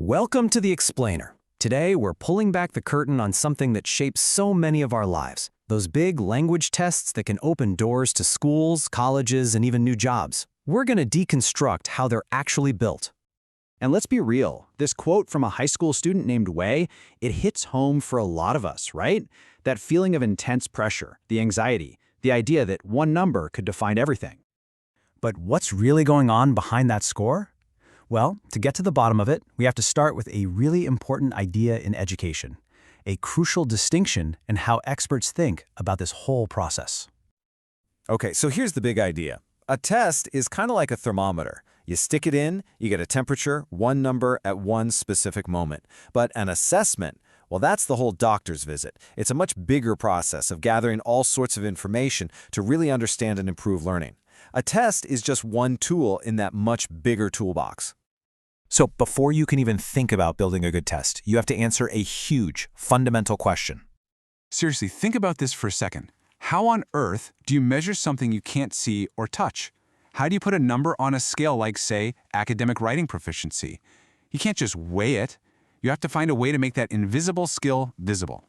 Welcome to The Explainer. Today, we're pulling back the curtain on something that shapes so many of our lives. Those big language tests that can open doors to schools, colleges, and even new jobs. We're going to deconstruct how they're actually built. And let's be real, this quote from a high school student named Wei, it hits home for a lot of us, right? That feeling of intense pressure, the anxiety, the idea that one number could define everything. But what's really going on behind that score? Well, to get to the bottom of it, we have to start with a really important idea in education, a crucial distinction in how experts think about this whole process. Okay, so here's the big idea. A test is kind of like a thermometer. You stick it in, you get a temperature, one number at one specific moment. But an assessment, well, that's the whole doctor's visit. It's a much bigger process of gathering all sorts of information to really understand and improve learning. A test is just one tool in that much bigger toolbox. So before you can even think about building a good test, you have to answer a huge, fundamental question. Seriously, think about this for a second. How on earth do you measure something you can't see or touch? How do you put a number on a scale like, say, academic writing proficiency? You can't just weigh it. You have to find a way to make that invisible skill visible.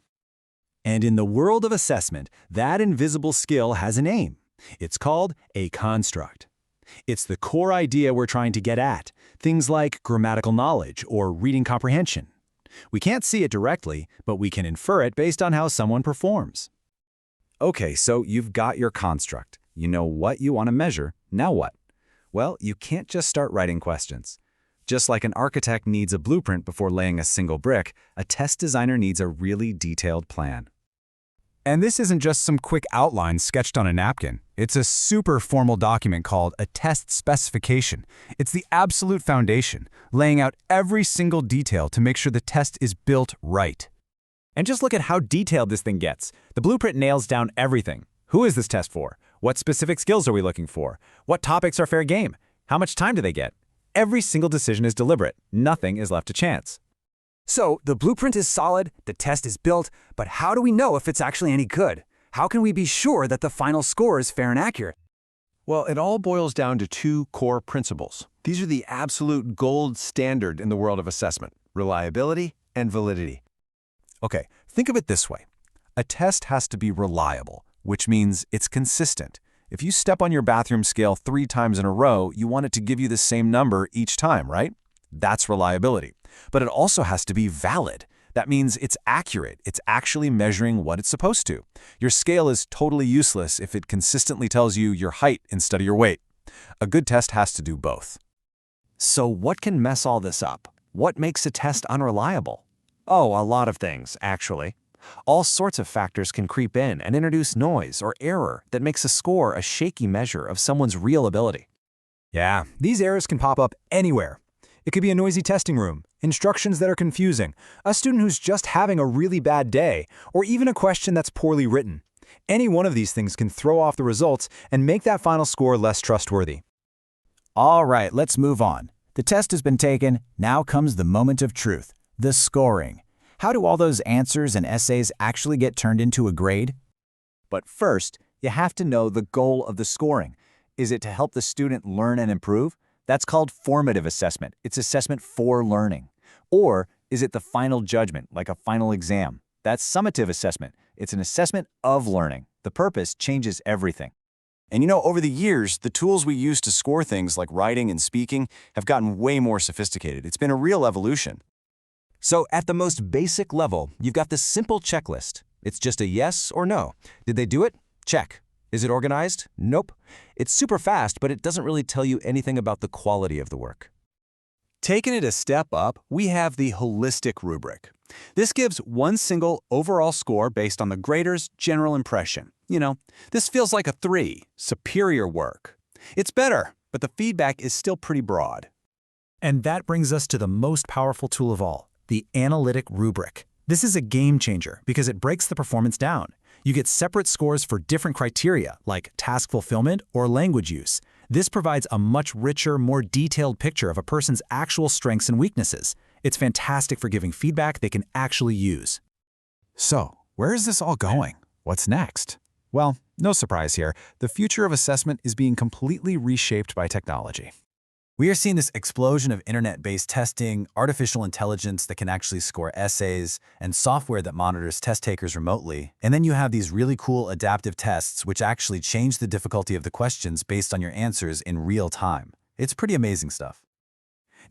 And in the world of assessment, that invisible skill has a name. It's called a construct. It's the core idea we're trying to get at, things like grammatical knowledge or reading comprehension. We can't see it directly, but we can infer it based on how someone performs. Okay, so you've got your construct. You know what you want to measure. Now what? Well, you can't just start writing questions. Just like an architect needs a blueprint before laying a single brick, a test designer needs a really detailed plan. And this isn't just some quick outline sketched on a napkin. It's a super formal document called a test specification. It's the absolute foundation, laying out every single detail to make sure the test is built right. And just look at how detailed this thing gets. The blueprint nails down everything. Who is this test for? What specific skills are we looking for? What topics are fair game? How much time do they get? Every single decision is deliberate. Nothing is left to chance. So, the blueprint is solid, the test is built, but how do we know if it's actually any good? How can we be sure that the final score is fair and accurate? Well, it all boils down to two core principles. These are the absolute gold standard in the world of assessment: reliability and validity. Okay, think of it this way. A test has to be reliable, which means it's consistent. If you step on your bathroom scale 3 times in a row, you want it to give you the same number each time, right? That's reliability. But it also has to be valid. That means it's accurate. It's actually measuring what it's supposed to. Your scale is totally useless if it consistently tells you your height instead of your weight. A good test has to do both. So what can mess all this up? What makes a test unreliable? Oh, a lot of things, actually. All sorts of factors can creep in and introduce noise or error that makes a score a shaky measure of someone's real ability. Yeah, these errors can pop up anywhere. It could be a noisy testing room, instructions that are confusing, a student who's just having a really bad day, or even a question that's poorly written. Any one of these things can throw off the results and make that final score less trustworthy. All right, let's move on. The test has been taken. Now comes the moment of truth, the scoring. How do all those answers and essays actually get turned into a grade? But first, you have to know the goal of the scoring. Is it to help the student learn and improve? That's called formative assessment. It's assessment for learning. Or is it the final judgment, like a final exam? That's summative assessment. It's an assessment of learning. The purpose changes everything. And you know, over the years, the tools we use to score things like writing and speaking have gotten way more sophisticated. It's been a real evolution. So at the most basic level, you've got this simple checklist. It's just a yes or no. Did they do it? Check. Is it organized? Nope. It's super fast, but it doesn't really tell you anything about the quality of the work. Taking it a step up, we have the holistic rubric. This gives one single overall score based on the grader's general impression. You know, this feels like a 3, superior work. It's better, but the feedback is still pretty broad. And that brings us to the most powerful tool of all, the analytic rubric. This is a game changer because it breaks the performance down. You get separate scores for different criteria, like task fulfillment or language use. This provides a much richer, more detailed picture of a person's actual strengths and weaknesses. It's fantastic for giving feedback they can actually use. So, where is this all going? What's next? Well, no surprise here. The future of assessment is being completely reshaped by technology. We are seeing this explosion of internet-based testing, artificial intelligence that can actually score essays, and software that monitors test takers remotely. And then you have these really cool adaptive tests which actually change the difficulty of the questions based on your answers in real time. It's pretty amazing stuff.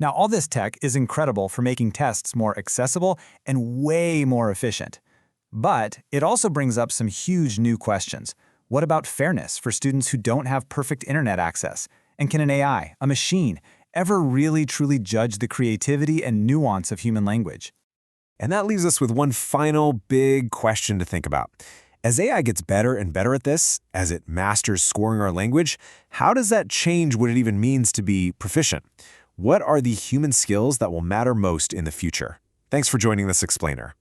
Now, all this tech is incredible for making tests more accessible and way more efficient. But it also brings up some huge new questions. What about fairness for students who don't have perfect internet access? And can an AI, a machine, ever really truly judge the creativity and nuance of human language? And that leaves us with one final big question to think about. As AI gets better and better at this, as it masters scoring our language, how does that change what it even means to be proficient? What are the human skills that will matter most in the future? Thanks for joining this explainer.